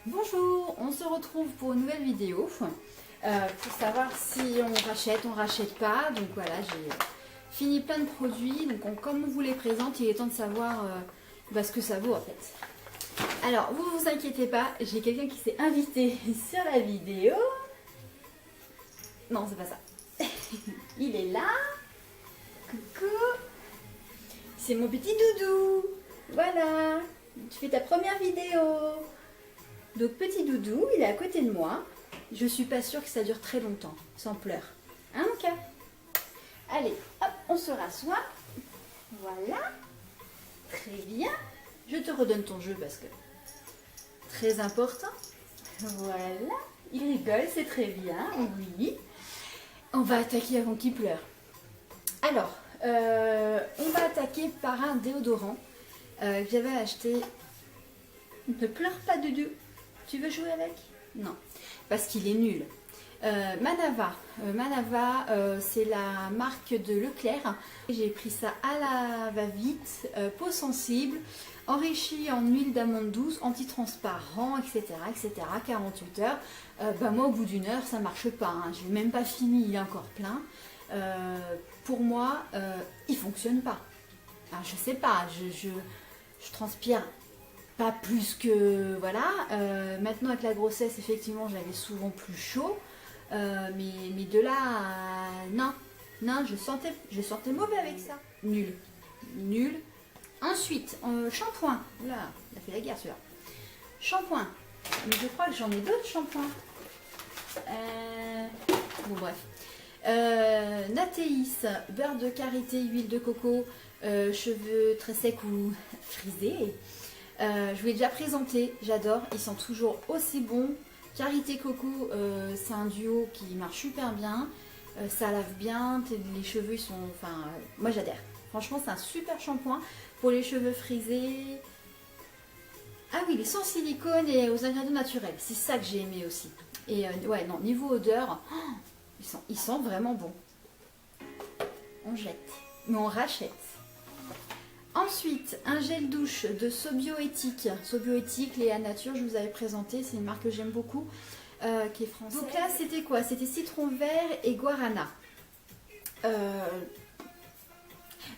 Bonjour, on se retrouve pour une nouvelle vidéo pour savoir si on rachète pas. Donc voilà, j'ai fini plein de produits. Donc comme on vous les présente, il est temps de savoir ce que ça vaut en fait. Alors, vous inquiétez pas, j'ai quelqu'un qui s'est invité sur la vidéo. Non, c'est pas ça. Il est là. Coucou. C'est mon petit doudou. Voilà, tu fais ta première vidéo. Donc petit doudou, il est à côté de moi. Je suis pas sûre que ça dure très longtemps, sans pleurs. Hein mon cœur? Allez, hop, on se rassoit. Voilà. Très bien. Je te redonne ton jeu parce que très important. Voilà. Il rigole, c'est très bien. Oui. On va attaquer avant qu'il pleure. Alors, on va attaquer par un déodorant que j'avais acheté. Ne pleure pas, doudou. Tu veux jouer avec? Non, parce qu'il est nul. Manava, c'est la marque de Leclerc. J'ai pris ça à la va-vite, peau sensible, enrichi en huile d'amande douce, antitransparent, etc., 48 heures. Moi, au bout d'une heure, ça marche pas. Hein. Je n'ai même pas fini, il est encore plein. Pour moi, il fonctionne pas. Alors, je sais pas, je transpire. Pas plus que... Voilà. Maintenant, avec la grossesse, effectivement, j'avais souvent plus chaud. Mais de là à... Non, je sentais mauvais avec ça. Nul. Nul. Ensuite, shampoing. Oula, il a fait la guerre celui-là. Shampoing. Mais je crois que j'en ai d'autres shampoings. Bon, bref. Natéis, beurre de karité, huile de coco, cheveux très secs ou frisés. Je vous l'ai déjà présenté, j'adore, ils sont toujours aussi bons. Karité Coco, c'est un duo qui marche super bien, ça lave bien, les cheveux ils sont... Enfin, moi j'adhère. Franchement, c'est un super shampoing pour les cheveux frisés. Ah oui, il est sans silicone et aux ingrédients naturels, c'est ça que j'ai aimé aussi. Et ouais, non, niveau odeur, ils sont vraiment bons. On jette, mais on rachète. Ensuite, un gel douche de Sobioéthique. Sobioéthique, Léa Nature, je vous avais présenté, c'est une marque que j'aime beaucoup, qui est française. Donc là, c'était quoi? C'était citron vert et guarana.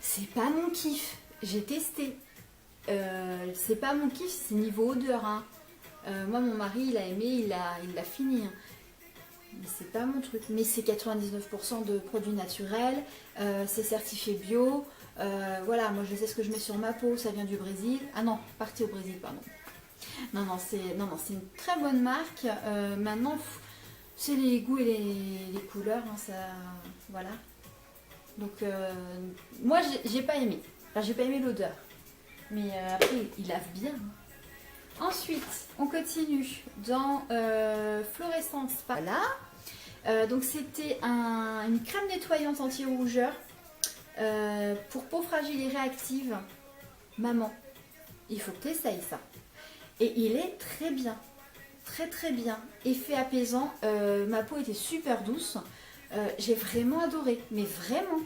C'est pas mon kiff, j'ai testé. C'est pas mon kiff, c'est niveau odeur. Hein. Moi, mon mari, il a aimé, il l'a fini. Hein. Mais c'est pas mon truc. Mais c'est 99% de produits naturels, c'est certifié bio. Voilà, moi je sais ce que je mets sur ma peau, ça vient du Brésil. Ah non, parti au Brésil, pardon. Non, c'est une très bonne marque. Maintenant, c'est les goûts et les couleurs, hein, ça, voilà. Donc, moi j'ai pas aimé. Enfin, j'ai pas aimé l'odeur. Mais après, il lave bien. Ensuite, on continue dans Fluorescence. Voilà. Donc c'était une crème nettoyante anti-rougeur. Pour peau fragile et réactive, maman, il faut que tu essayes ça. Et il est très bien, très bien. Effet apaisant, ma peau était super douce. J'ai vraiment adoré, mais vraiment,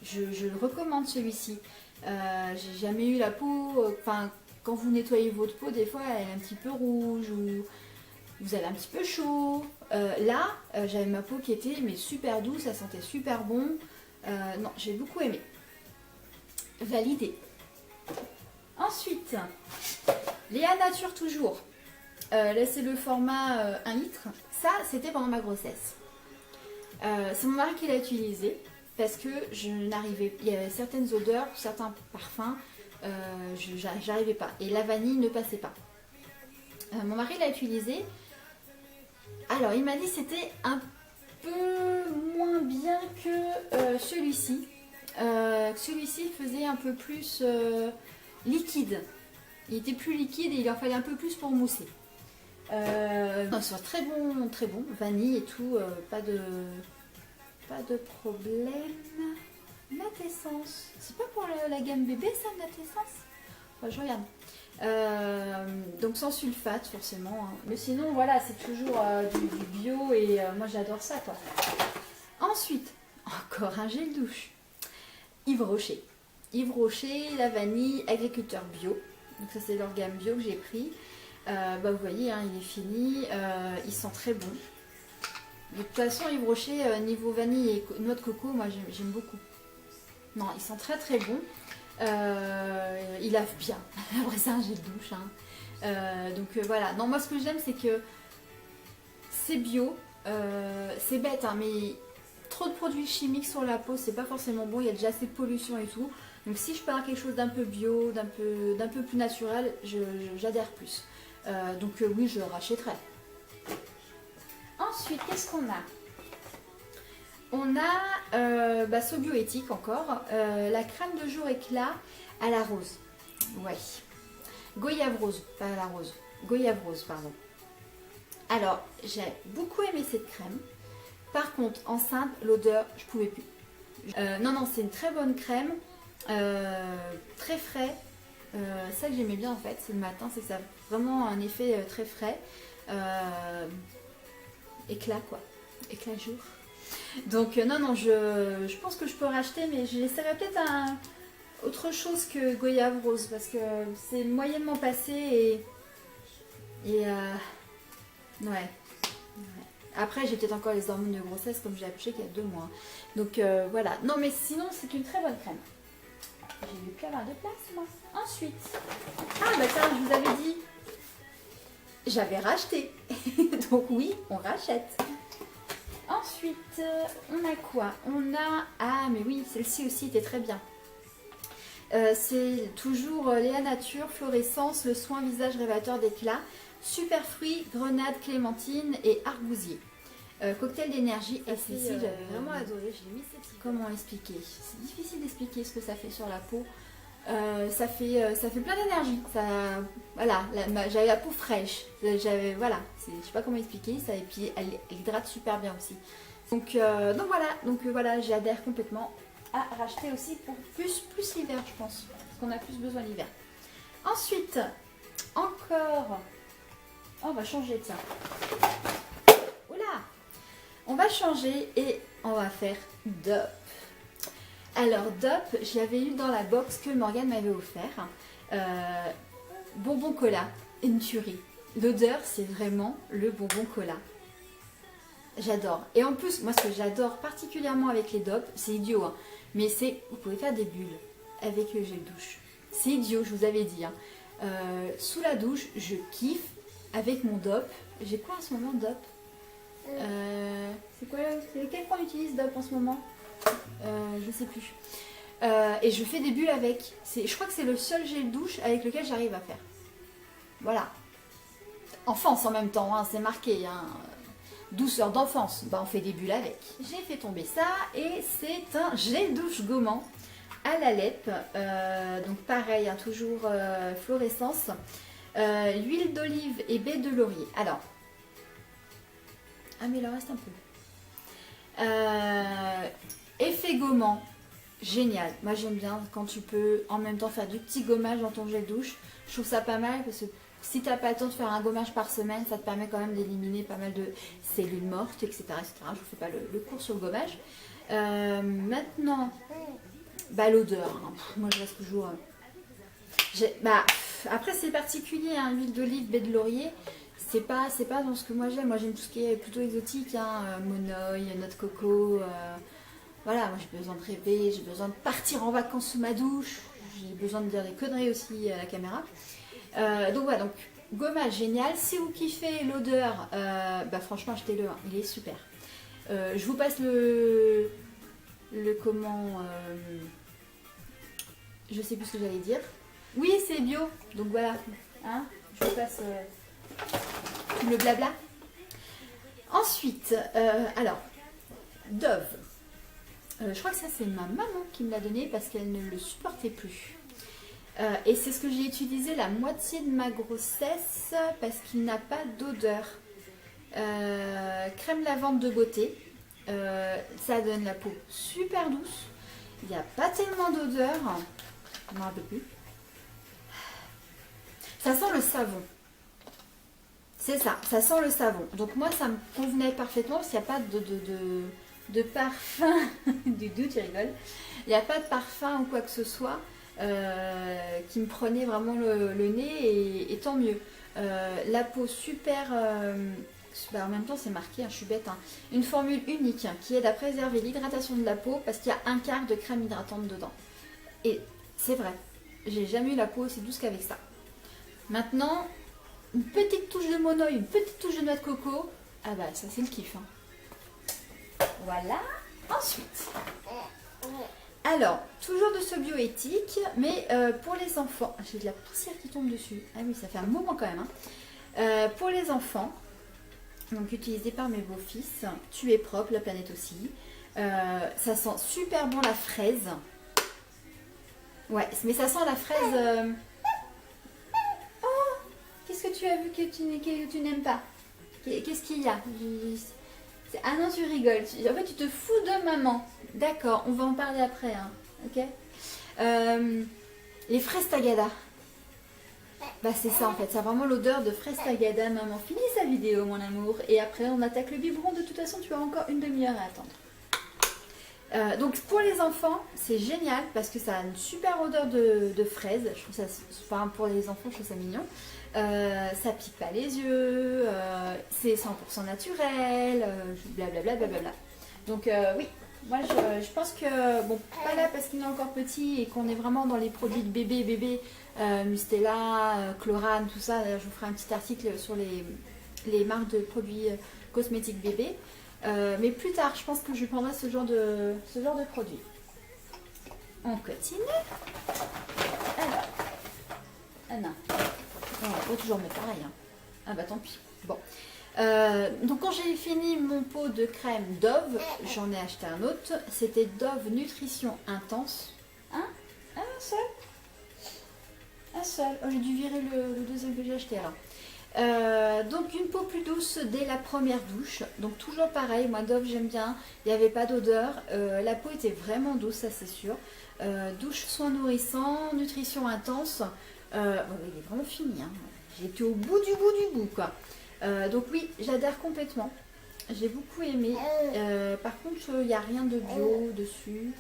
je le recommande celui-ci. J'ai jamais eu la peau, enfin, quand vous nettoyez votre peau, des fois elle est un petit peu rouge ou vous avez un petit peu chaud. Là, j'avais ma peau qui était mais super douce, ça sentait super bon. Non, j'ai beaucoup aimé. Validé. Ensuite, Léa Nature toujours. Là, c'est le format 1 litre. Ça, c'était pendant ma grossesse. C'est mon mari qui l'a utilisé parce que je n'arrivais... Il y avait certaines odeurs, certains parfums, j'arrivais pas. Et la vanille ne passait pas. Mon mari l'a utilisé. Alors, il m'a dit que c'était un peu moins bien que celui-ci. Celui-ci faisait un peu plus liquide. Il était plus liquide et il en fallait un peu plus pour mousser. C'est très bon, vanille et tout, pas de problème. Natessence, c'est pas pour la gamme bébé ça, Natessence? Enfin, je regarde. Donc sans sulfate forcément, hein. Mais sinon voilà, c'est toujours du bio et moi j'adore ça quoi. Ensuite, encore un gel douche. Yves Rocher, la vanille, agriculteur bio. Donc ça c'est leur gamme bio que j'ai pris. Bah, vous voyez, hein, il est fini. Il sent très bon. De toute façon, Yves Rocher, niveau vanille et noix de coco, moi j'aime beaucoup. Non, il sent très très bon. Il lave bien. Après ça, j'ai de douche. Hein. Donc voilà. Non, moi ce que j'aime, c'est que c'est bio. C'est bête, hein, mais trop de produits chimiques sur la peau, c'est pas forcément bon. Il y a déjà assez de pollution et tout. Donc si je peux avoir quelque chose d'un peu bio, d'un peu plus naturel, j'adhère plus. Donc oui, je rachèterai. Ensuite, qu'est-ce qu'on a? On a ce bioéthique encore, la crème de jour éclat à la rose. Ouais. Goyave rose, pas à la rose. Goyave rose, pardon. Alors, j'ai beaucoup aimé cette crème. Par contre, enceinte, l'odeur, je pouvais plus. Non, c'est une très bonne crème. Très frais. Ça que j'aimais bien en fait, c'est le matin, c'est que ça a vraiment un effet très frais. Éclat quoi. Éclat jour. Donc non, je pense que je peux racheter, mais j'essaierai peut-être autre chose que goyave rose parce que c'est moyennement passé ouais. Après j'ai peut-être encore les hormones de grossesse comme j'ai accouché qu'il y a 2 mois. Donc voilà. Non mais sinon c'est une très bonne crème. J'ai eu plus avoir de place moi. Ensuite. Ah bah ça je vous avais dit. J'avais racheté. Donc oui, on rachète. Ensuite, on a quoi? On a... Ah mais oui, celle-ci aussi était très bien. C'est toujours Léa Nature, Fluorescence, le soin visage révélateur d'éclat, super fruits, grenade, clémentine et argousier. Cocktail d'énergie. Et celle-ci, j'avais vraiment adoré. J'ai mis cette... Comment expliquer? C'est difficile d'expliquer ce que ça fait sur la peau. Ça fait plein d'énergie. Voilà, j'avais la peau fraîche. Voilà, je sais pas comment expliquer ça. Et puis elle hydrate super bien aussi. Donc voilà, j'adhère complètement à racheter aussi pour plus l'hiver, je pense, parce qu'on a plus besoin l'hiver. Ensuite, encore, on va changer, tiens. Oula, on va changer et on va faire Dop. Alors Dop, je l'avais eu dans la box que Morgane m'avait offert. Bonbon cola, une tuerie. L'odeur, c'est vraiment le bonbon cola. J'adore. Et en plus, moi ce que j'adore particulièrement avec les Dop, c'est idiot, hein, mais c'est, vous pouvez faire des bulles avec le gel douche. C'est idiot, je vous avais dit. Hein. Sous la douche, je kiffe avec mon Dop. J'ai quoi en ce moment Dop? C'est quoi? Quel qu'on utilise Dop en ce moment? Je sais plus. Et je fais des bulles avec. Je crois que c'est le seul gel douche avec lequel j'arrive à faire. Voilà. Enfance en même temps, hein, c'est marqué. Hein. Douceur d'enfance, bah, on fait des bulles avec. J'ai fait tomber ça et c'est un gel douche gommant à la lèpre. Donc pareil, hein, toujours fluorescence. Huile d'olive et baie de laurier. Alors. Ah mais il en reste un peu. Effet gommant, génial. Moi j'aime bien quand tu peux en même temps faire du petit gommage dans ton gel douche. Je trouve ça pas mal parce que si tu n'as pas le temps de faire un gommage par semaine, ça te permet quand même d'éliminer pas mal de cellules mortes, etc. etc. Je ne vous fais pas le cours sur le gommage. Maintenant, bah, l'odeur. Hein. Moi je reste toujours... après c'est particulier, hein, huile d'olive, baie de laurier. C'est pas dans ce que moi j'aime. Moi j'aime tout ce qui est plutôt exotique. Hein, monoï, noix de coco... Voilà, moi j'ai besoin de rêver, j'ai besoin de partir en vacances sous ma douche, j'ai besoin de dire des conneries aussi à la caméra. Donc voilà, donc gommage génial. Si vous kiffez l'odeur, bah franchement achetez-le, hein, il est super. Je vous passe le comment, je sais plus ce que j'allais dire. Oui, c'est bio, donc voilà, hein, je vous passe le blabla. Ensuite, alors, Dove. Je crois que ça c'est ma maman qui me l'a donné parce qu'elle ne le supportait plus. Et c'est ce que j'ai utilisé la moitié de ma grossesse parce qu'il n'a pas d'odeur. Crème lavande de beauté. Ça donne la peau super douce. Il n'y a pas tellement d'odeur. Je ne me rappelle plus. Ça sent le savon. C'est ça, ça sent le savon. Donc moi ça me convenait parfaitement parce qu'il n'y a pas de parfum. Du doute, tu rigoles. Il n'y a pas de parfum ou quoi que ce soit. qui me prenait vraiment le nez et tant mieux. La peau super... en même temps c'est marqué, hein, je suis bête, hein. Une formule unique qui aide à préserver l'hydratation de la peau parce qu'il y a un quart de crème hydratante dedans. Et c'est vrai, j'ai jamais eu la peau aussi douce qu'avec ça. Maintenant, une petite touche de monoï, une petite touche de noix de coco, ah bah ça c'est le kiff. Hein. Voilà, ensuite. Alors, toujours de ce bioéthique, mais pour les enfants, j'ai de la poussière qui tombe dessus. Ah oui, ça fait un moment quand même. Hein. Pour les enfants, donc utilisé par mes beaux-fils, tu es propre, la planète aussi. Ça sent super bon la fraise. Ouais, mais ça sent la fraise... Oh, qu'est-ce que tu as vu que tu n'aimes pas? Qu'est-ce qu'il y a? Ah non, tu rigoles. En fait, tu te fous de maman. D'accord, on va en parler après. Hein. Ok. Les fraises tagada. Bah c'est ça en fait, ça a vraiment l'odeur de fraises tagada. Maman, finis sa vidéo mon amour. Et après on attaque le biberon. De toute façon, tu as encore une demi-heure à attendre. Donc pour les enfants, c'est génial parce que ça a une super odeur de fraises. Je trouve ça, enfin pour les enfants, je trouve ça mignon. Ça pique pas les yeux, c'est 100% naturel, blablabla. Donc oui, moi je pense que, bon, pas là parce qu'il est encore petit et qu'on est vraiment dans les produits de bébé, Mustela, Chlorane, tout ça. D'ailleurs, je vous ferai un petit article sur les marques de produits cosmétiques bébé. Mais plus tard, je pense que je lui prendrai ce genre de produit. On continue. Alors, ah non. On peut toujours mettre pareil. Hein. Ah bah tant pis. Bon. Donc quand j'ai fini mon pot de crème Dove, j'en ai acheté un autre. C'était Dove Nutrition Intense. Hein? Un seul? Un seul. Oh, j'ai dû virer le deuxième que j'ai acheté alors. Donc une peau plus douce dès la première douche. Donc toujours pareil, moi Dove j'aime bien. Il n'y avait pas d'odeur. La peau était vraiment douce, ça c'est sûr. Douche soin nourrissant, nutrition intense. Bon, il est vraiment fini. Hein. J'ai été au bout du bout quoi. Donc oui, j'adhère complètement. J'ai beaucoup aimé. Par contre, il n'y a rien de bio dessus.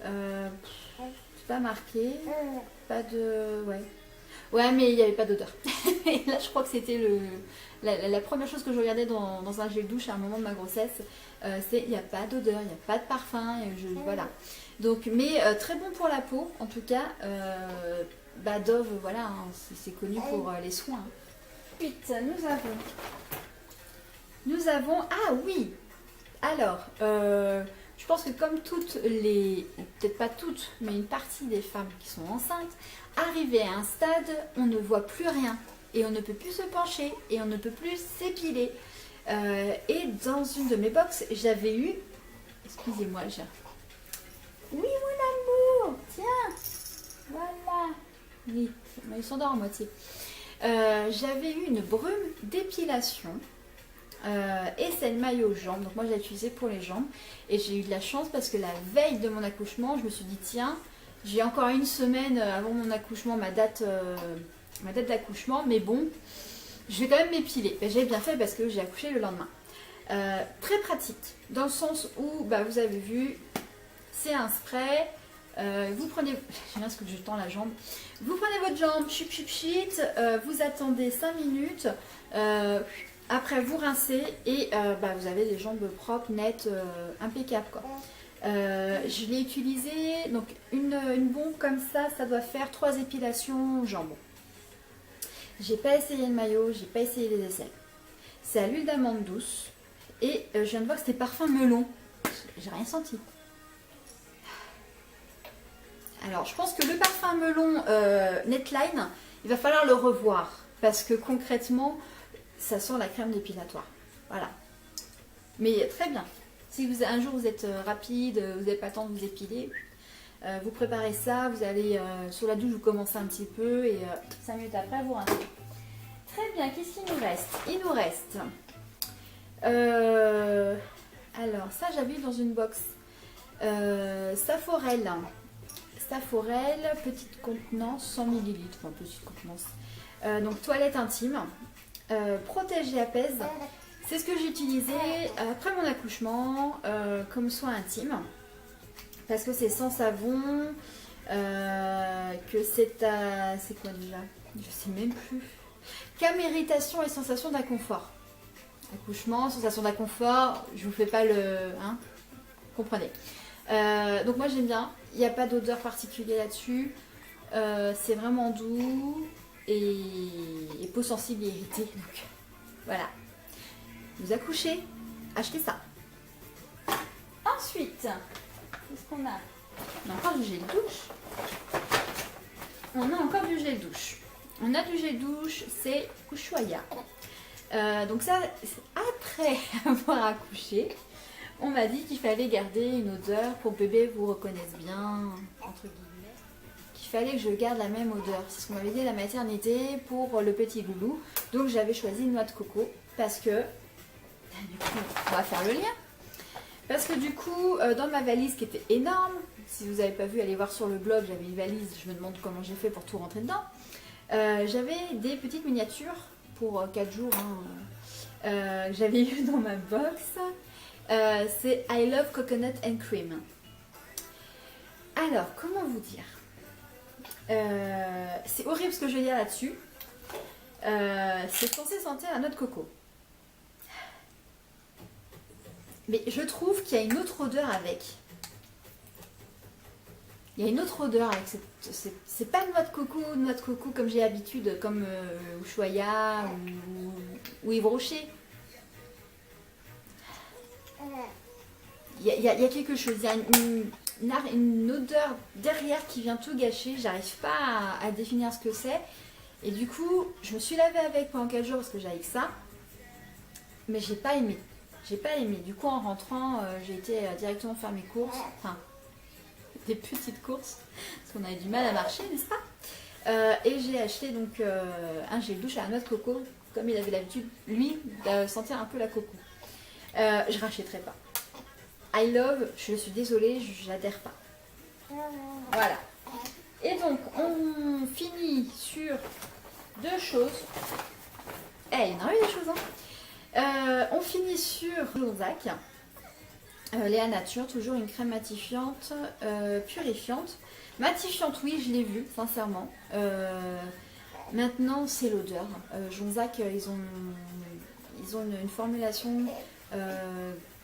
C'est pas marqué. Pas de... Ouais, mais il n'y avait pas d'odeur. Et là, je crois que c'était la première chose que je regardais dans un gel douche à un moment de ma grossesse. C'est il n'y a pas d'odeur, il n'y a pas de parfum. Voilà. Donc, mais très bon pour la peau, en tout cas. Dove, voilà, hein, c'est connu pour les soins. Ensuite, nous avons... Ah oui. Alors, je pense que comme toutes les... Peut-être pas toutes, mais une partie des femmes qui sont enceintes, arrivées à un stade, on ne voit plus rien. Et on ne peut plus se pencher. Et on ne peut plus s'épiler. Et dans une de mes box, j'avais eu... Excusez-moi, j'ai... Oui, mon amour. Tiens. Voilà. Oui, il s'endort à moitié. J'avais eu une brume d'épilation et c'est le maillot jambes. Donc moi j'ai utilisé pour les jambes et j'ai eu de la chance parce que la veille de mon accouchement, je me suis dit tiens, j'ai encore une semaine avant mon accouchement, ma date d'accouchement, mais bon, je vais quand même m'épiler. J'ai bien fait parce que j'ai accouché le lendemain. Très pratique dans le sens où vous avez vu, c'est un spray. Vous prenez, j'aime bien ce que je tends la jambe. Vous prenez votre jambe, chip, vous attendez 5 minutes. Après, vous rincez et vous avez les jambes propres, nettes, impeccables quoi. Je l'ai utilisé, donc une bombe comme ça, ça doit faire 3 épilations jambes. J'ai pas essayé le maillot, j'ai pas essayé les aisselles. C'est à l'huile d'amande douce et je viens de voir que c'était parfum melon. J'ai rien senti. Alors, je pense que le parfum melon Netline, il va falloir le revoir. Parce que concrètement, ça sent la crème dépilatoire. Voilà. Mais très bien. Si un jour vous êtes rapide, vous n'avez pas le temps de vous épiler, vous préparez ça, vous allez sur la douche, vous commencez un petit peu et 5 minutes après, vous rincez. Très bien, qu'est-ce qu'il nous reste? Il nous reste... alors, ça, j'avais eu dans une box. Saforel. Saforel, petite contenance, 100 ml, enfin petite contenance. Donc toilette intime, protège et apaise. C'est ce que j'ai utilisé après mon accouchement comme soin intime. Parce que c'est sans savon, Que c'est quoi déjà? Je sais même plus. Cam, irritation et sensation d'inconfort. Accouchement, sensation d'inconfort, je vous fais pas le... Hein, comprenez. Donc moi j'aime bien, il n'y a pas d'odeur particulière là-dessus. C'est vraiment doux et peau sensible et irritée. Donc voilà. Vous accouchez, achetez ça. Ensuite, qu'est-ce qu'on a? On a encore du gel douche. On a encore du gel douche. On a du gel douche, c'est Ushuaïa. Donc ça, après avoir accouché, on m'a dit qu'il fallait garder une odeur pour que bébé vous reconnaisse bien, entre guillemets. Qu'il fallait que je garde la même odeur. C'est ce qu'on m'avait dit à la maternité pour le petit loulou. Donc j'avais choisi noix de coco parce que, du coup, on va faire le lien. Parce que du coup, dans ma valise qui était énorme, si vous n'avez pas vu, allez voir sur le blog, j'avais une valise, je me demande comment j'ai fait pour tout rentrer dedans. J'avais des petites miniatures pour 4 jours, hein, j'avais eu dans ma box. C'est I Love Coconut and Cream. Alors, comment vous dire? C'est horrible ce que je vais dire là-dessus. C'est censé sentir la noix de coco. Mais je trouve qu'il y a une autre odeur avec. Il y a une autre odeur avec cette... C'est pas noix de coco comme j'ai l'habitude, comme Ushuaïa ou Yves Rocher. Il y a quelque chose, il y a une odeur derrière qui vient tout gâcher. J'arrive pas à définir ce que c'est. Et du coup, je me suis lavée avec pendant 4 jours parce que j'avais que ça. Mais j'ai pas aimé. J'ai pas aimé. Du coup, en rentrant, j'ai été directement faire mes courses. Enfin, des petites courses. Parce qu'on avait du mal à marcher, n'est-ce pas? Et j'ai acheté donc un gel douche à la noix de coco. Comme il avait l'habitude, lui, de sentir un peu la coco. Je rachèterai pas. I love, je suis désolée, je n'adhère pas. Voilà. Et donc, on finit sur 2 choses. Il y en a eu des choses, hein. On finit sur Jonzac, Léa Nature, toujours une crème matifiante, purifiante. Matifiante, oui, je l'ai vu, sincèrement. Maintenant, c'est l'odeur. Jonzac, ils ont une formulation,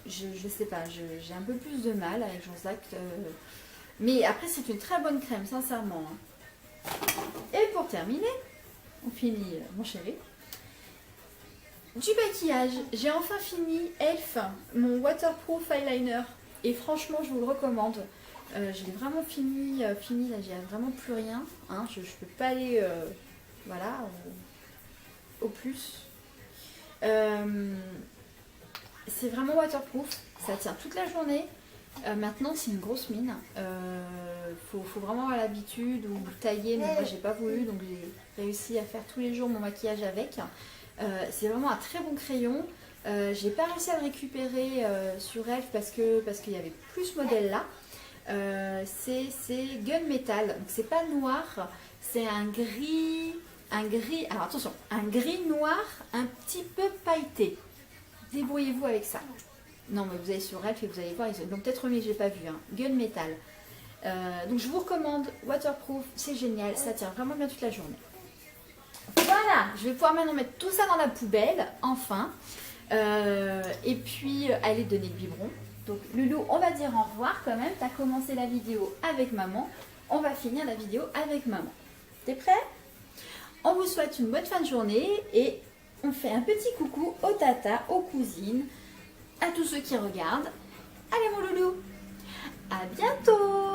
je sais pas, j'ai un peu plus de mal avec Jonzac. Mais après, c'est une très bonne crème, sincèrement. Et pour terminer, on finit, mon chéri. Du maquillage, j'ai enfin fini Elf, mon waterproof eyeliner. Et franchement, je vous le recommande. Je l'ai vraiment fini, là, j'ai vraiment plus rien. Hein, je ne peux pas aller voilà, au plus. C'est vraiment waterproof, ça tient toute la journée. Maintenant, c'est une grosse mine. Faut vraiment avoir l'habitude ou tailler, mais moi, j'ai pas voulu. Donc, j'ai réussi à faire tous les jours mon maquillage avec. C'est vraiment un très bon crayon. J'ai pas réussi à le récupérer sur Elf parce qu'il y avait plus ce modèle là. C'est Gunmetal, donc c'est pas noir, c'est un gris, alors attention, un gris noir un petit peu pailleté. Débrouillez-vous avec ça. Non mais vous allez sur Elf et vous allez voir, ils l'ont peut-être remis, j'ai pas vu, hein. Gunmetal. Donc je vous recommande, waterproof, c'est génial, ça tient vraiment bien toute la journée. Voilà, je vais pouvoir maintenant mettre tout ça dans la poubelle, enfin. Et puis aller donner le biberon. Donc Loulou, on va dire au revoir quand même. Tu as commencé la vidéo avec maman. On va finir la vidéo avec maman. T'es prêt? On vous souhaite une bonne fin de journée et on fait un petit coucou aux tatas, aux cousines, à tous ceux qui regardent. Allez mon Loulou, à bientôt!